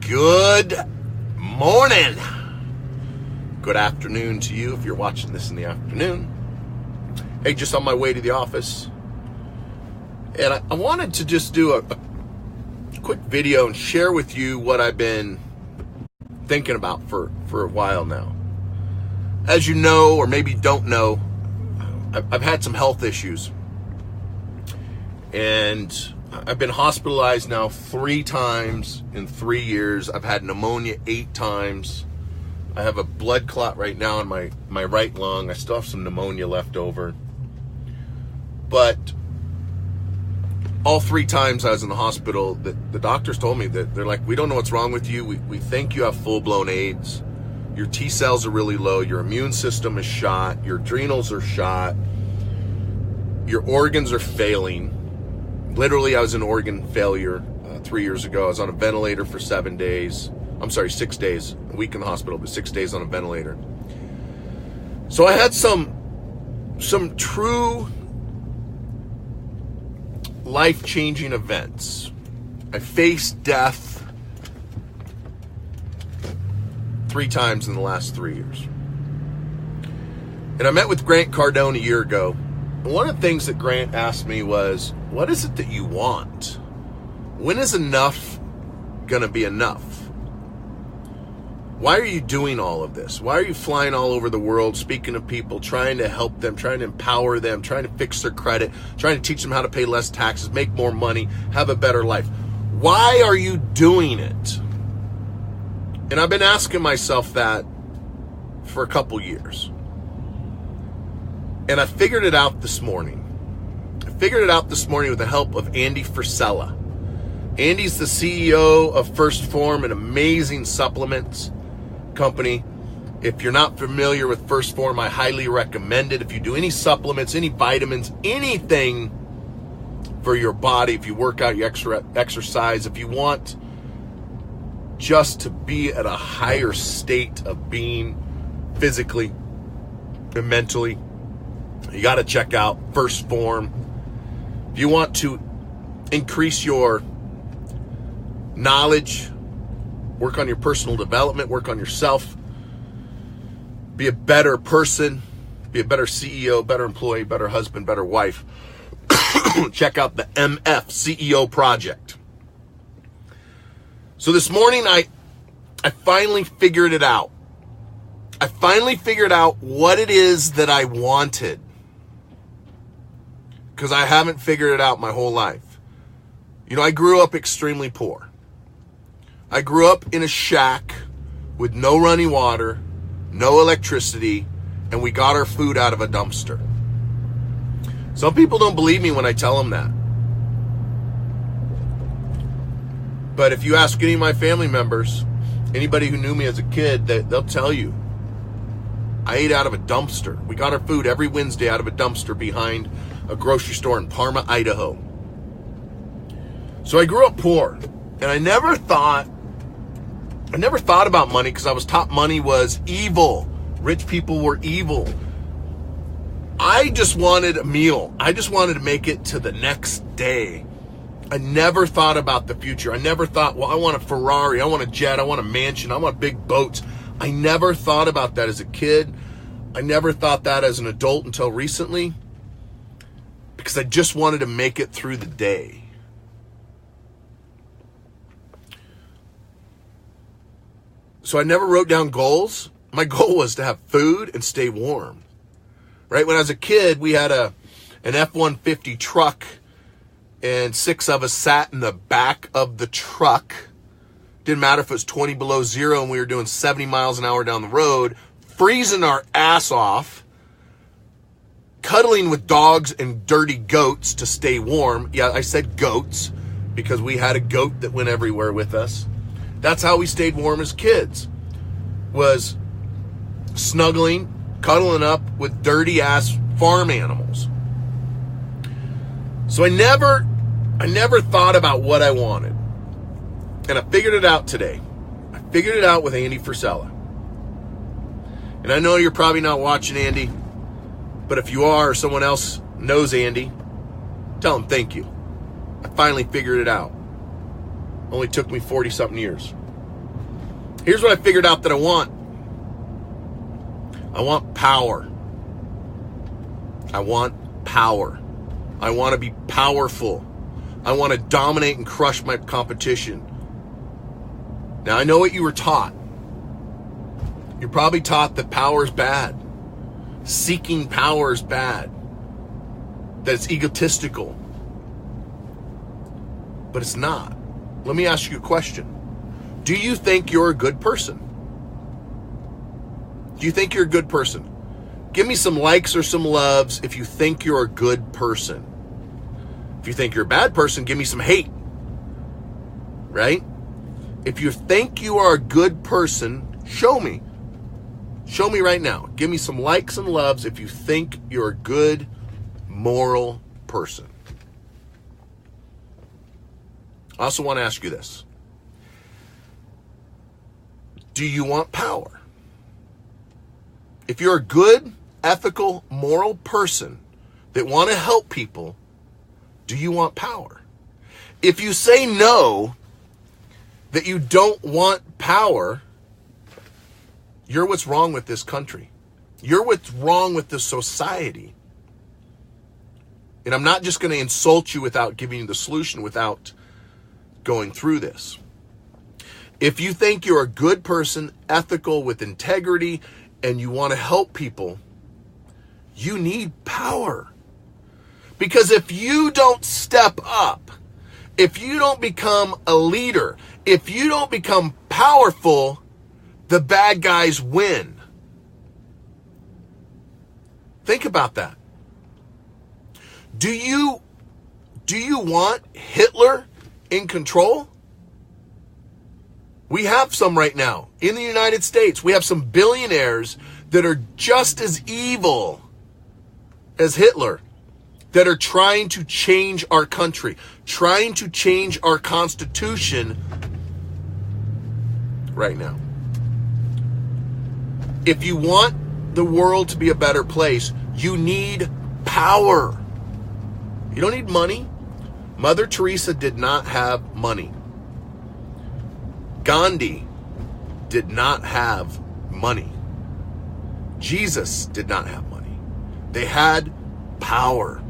Good morning. Good afternoon to you if you're watching this in the afternoon. Hey, just on my way to the office. And I wanted to just do a quick video and share with you what I've been thinking about for a while now. As you know, or maybe don't know, I've had some health issues. And I've been hospitalized now 3 times in 3 years. I've had pneumonia 8 times. I have a blood clot right now in my right lung. I still have some pneumonia left over. But all 3 times I was in the hospital, the doctors told me that they're like, we don't know what's wrong with you. We think you have full-blown AIDS. Your T cells are really low. Your immune system is shot. Your adrenals are shot. Your organs are failing. Literally, I was in organ failure 3 years ago. I was on a ventilator for 6 days. A week in the hospital, but 6 days on a ventilator. So I had some true life-changing events. I faced death 3 times in the last 3 years. And I met with Grant Cardone a year ago. And one of the things that Grant asked me was, what is it that you want? When is enough gonna be enough? Why are you doing all of this? Why are you flying all over the world, speaking to people, trying to help them, trying to empower them, trying to fix their credit, trying to teach them how to pay less taxes, make more money, have a better life? Why are you doing it? And I've been asking myself that for a couple years. And I figured it out this morning. With the help of Andy Frisella. Andy's the CEO of 1st Phorm, an amazing supplements company. If you're not familiar with 1st Phorm, I highly recommend it. If you do any supplements, any vitamins, anything for your body, if you work out, you exercise, if you want just to be at a higher state of being physically and mentally, you got to check out 1st Phorm. If you want to increase your knowledge, work on your personal development, work on yourself, be a better person, be a better CEO, better employee, better husband, better wife, check out the MF CEO Project. So this morning, I finally figured it out. I finally figured out what it is that I wanted. Because I haven't figured it out my whole life. You know, I grew up extremely poor. I grew up in a shack with no running water, no electricity, and we got our food out of a dumpster. Some people don't believe me when I tell them that. But if you ask any of my family members, anybody who knew me as a kid, they'll tell you, I ate out of a dumpster. We got our food every Wednesday out of a dumpster behind a grocery store in Parma, Idaho. So I grew up poor, and I never thought about money because I was taught money was evil. Rich people were evil. I just wanted a meal. I just wanted to make it to the next day. I never thought about the future. I never thought, well, I want a Ferrari, I want a jet, I want a mansion, I want big boats. I never thought about that as a kid. I never thought that as an adult until recently, because I just wanted to make it through the day. So I never wrote down goals. My goal was to have food and stay warm. Right? When I was a kid, we had an F-150 truck, and 6 of us sat in the back of the truck. Didn't matter if it was 20 below zero and we were doing 70 miles an hour down the road, freezing our ass off, cuddling with dogs and dirty goats to stay warm. Yeah, I said goats because we had a goat that went everywhere with us. That's how we stayed warm as kids, was snuggling, cuddling up with dirty ass farm animals. So I never thought about what I wanted. And I figured it out today. I figured it out with Andy Frisella. And I know you're probably not watching Andy, but if you are, or someone else knows Andy, tell him thank you. I finally figured it out. Only took me 40-something years. Here's what I figured out that I want. I want power. I want power. I want to be powerful. I want to dominate and crush my competition. Now, I know what you were taught. You're probably taught that power is bad. Seeking power is bad. That it's egotistical. But it's not. Let me ask you a question. Do you think you're a good person? Do you think you're a good person? Give me some likes or some loves if you think you're a good person. If you think you're a bad person, give me some hate. Right? If you think you are a good person, show me. Show me right now. Give me some likes and loves if you think you're a good, moral person. I also want to ask you this. Do you want power? If you're a good, ethical, moral person that want to help people, do you want power? If you say no, that you don't want power, you're what's wrong with this country. You're what's wrong with this society. And I'm not just going to insult you without giving you the solution, without going through this. If you think you're a good person, ethical, with integrity, and you want to help people, you need power. Because if you don't step up, if you don't become a leader, if you don't become powerful, the bad guys win. Think about that. Do you want Hitler in control? We have some right now in the United States. We have some billionaires that are just as evil as Hitler, that are trying to change our country, trying to change our Constitution right now. If you want the world to be a better place, you need power. You don't need money. Mother Teresa did not have money. Gandhi did not have money. Jesus did not have money. They had power.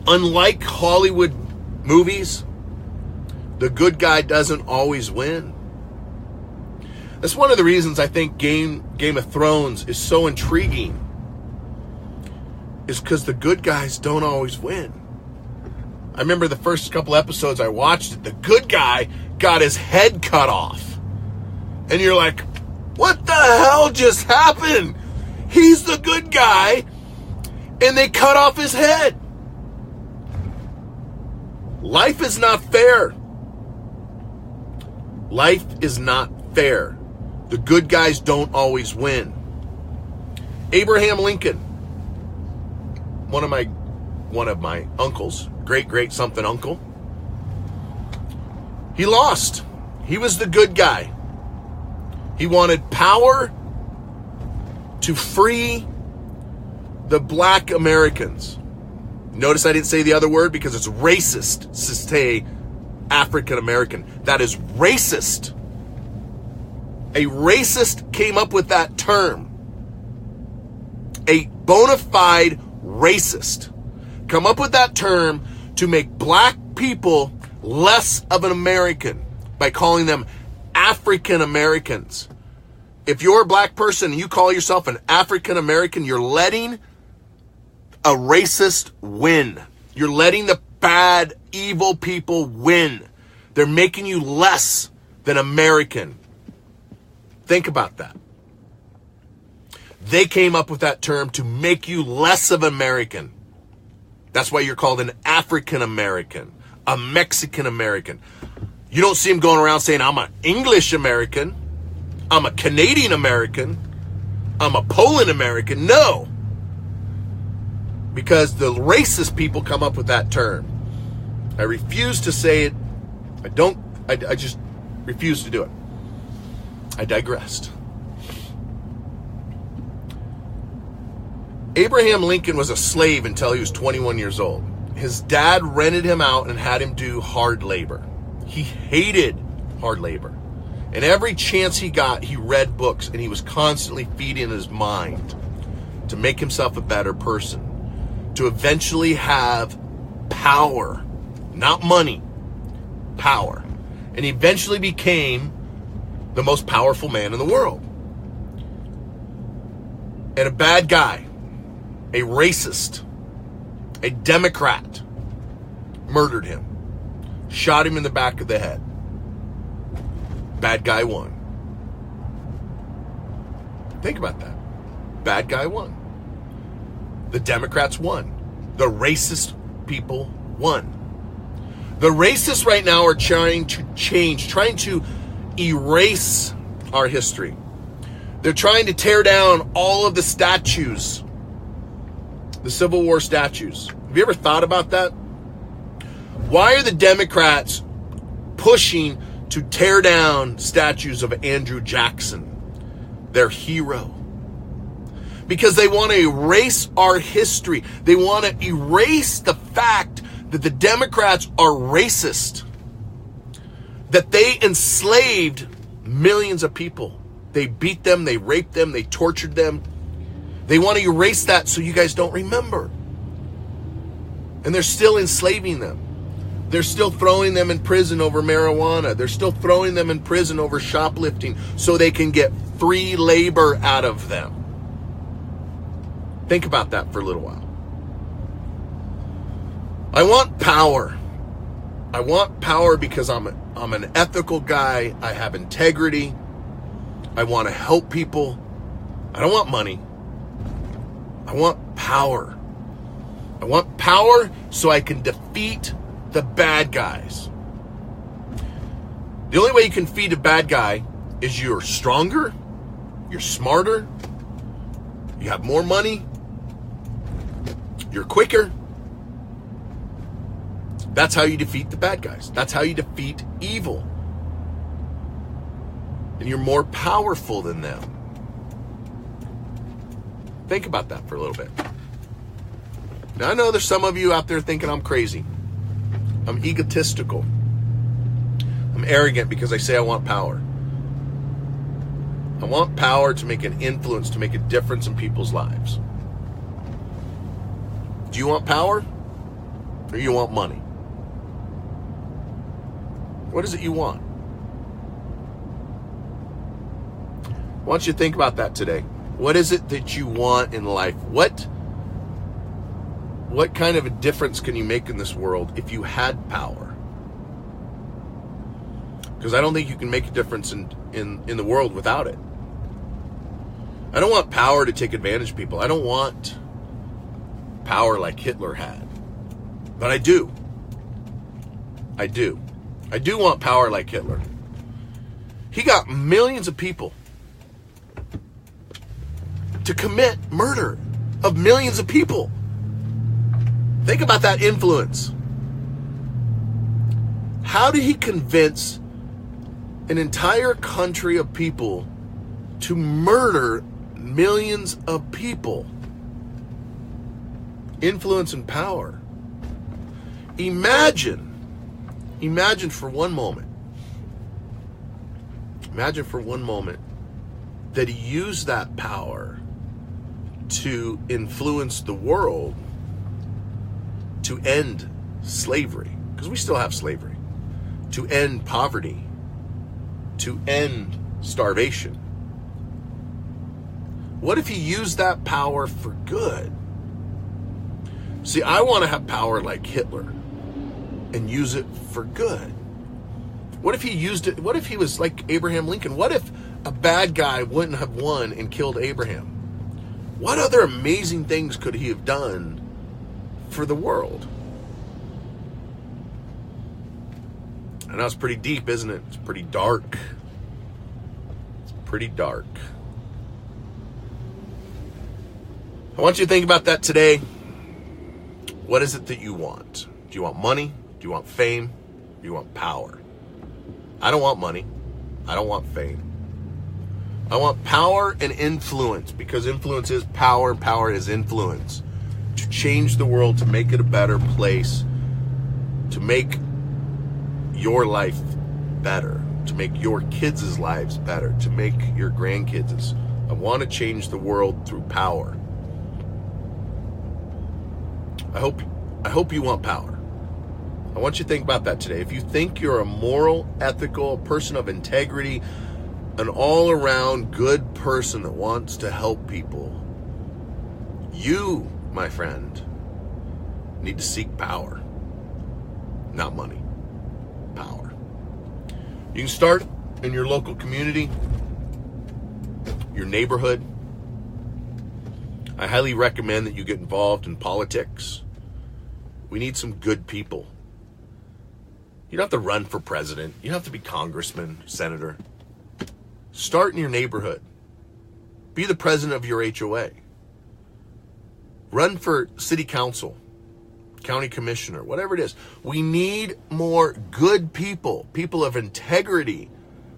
Unlike Hollywood movies, the good guy doesn't always win. That's one of the reasons I think Game of Thrones is so intriguing, is because the good guys don't always win. I remember the first couple episodes I watched it, the good guy got his head cut off. And you're like, what the hell just happened? He's the good guy, and they cut off his head. Life is not fair. Life is not fair. The good guys don't always win. Abraham Lincoln, one of my uncles, great something uncle, he lost. He was the good guy. He wanted power to free the black Americans. Notice I didn't say the other word because it's racist to say African American. That is racist. A racist came up with that term. A bona fide racist come up with that term to make black people less of an American by calling them African Americans. If you're a black person and you call yourself an African American, you're letting a racist win. You're letting the bad, evil people win. They're making you less than American. Think about that. They came up with that term to make you less of American. That's why you're called an African American, a Mexican American. You don't see them going around saying, I'm an English American, I'm a Canadian American, I'm a Poland American. No. Because the racist people come up with that term. I refuse to say it. I just refuse to do it. I digressed. Abraham Lincoln was a slave until he was 21 years old. His dad rented him out and had him do hard labor. He hated hard labor. And every chance he got, he read books, and he was constantly feeding his mind to make himself a better person, to eventually have power, not money, power. And he eventually became the most powerful man in the world. And a bad guy, a racist, a Democrat, murdered him, shot him in the back of the head. Bad guy won. Think about that. Bad guy won. The Democrats won. The racist people won. The racists right now are trying to change, trying to erase our history. They're trying to tear down all of the statues, the Civil War statues. Have you ever thought about that? Why are the Democrats pushing to tear down statues of Andrew Jackson, their hero? Because they want to erase our history. They want to erase the fact that the Democrats are racist, that they enslaved millions of people. They beat them, they raped them, they tortured them. They want to erase that so you guys don't remember. And they're still enslaving them. They're still throwing them in prison over marijuana. They're still throwing them in prison over shoplifting so they can get free labor out of them. Think about that for a little while. I want power. I want power because I'm an ethical guy. I have integrity. I want to help people. I don't want money. I want power. I want power so I can defeat the bad guys. The only way you can defeat a bad guy is you're stronger, you're smarter, you have more money, you're quicker. That's how you defeat the bad guys. That's how you defeat evil. And you're more powerful than them. Think about that for a little bit. Now, I know there's some of you out there thinking I'm crazy. I'm egotistical. I'm arrogant because I say I want power. I want power to make an influence, to make a difference in people's lives. Do you want power or you want money? What is it you want? I want you to think about that today. What is it that you want in life? What kind of a difference can you make in this world if you had power? Because I don't think you can make a difference in the world without it. I don't want power to take advantage of people. I don't want power like Hitler had. But I do. I do want power like Hitler. He got millions of people to commit murder of millions of people. Think about that influence. How did he convince an entire country of people to murder millions of people? Influence and power. Imagine for one moment that he used that power to influence the world to end slavery, because we still have slavery, to end poverty, to end starvation. What if he used that power for good? See, I want to have power like Hitler and use it for good. What if he used it? What if he was like Abraham Lincoln? What if a bad guy wouldn't have won and killed Abraham? What other amazing things could he have done for the world? I know it's pretty deep, isn't it? It's pretty dark. It's pretty dark. I want you to think about that today. What is it that you want? Do you want money? Do you want fame? Do you want power? I don't want money. I don't want fame. I want power and influence, because influence is power and power is influence. To change the world, to make it a better place, to make your life better, to make your kids' lives better, to make your grandkids'. I want to change the world through power. I hope you want power. I want you to think about that today. If you think you're a moral, ethical, person of integrity, an all-around good person that wants to help people, you, my friend, need to seek power, not money. Power. You can start in your local community, your neighborhood. I highly recommend that you get involved in politics. We need some good people. You don't have to run for president. You don't have to be congressman, senator. Start in your neighborhood. Be the president of your HOA. Run for city council, county commissioner, whatever it is. We need more good people, people of integrity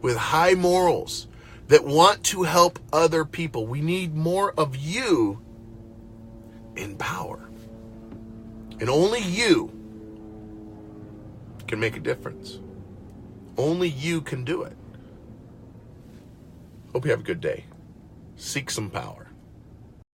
with high morals that want to help other people. We need more of you in power. And only you can make a difference. Only you can do it. Hope you have a good day. Seek some power.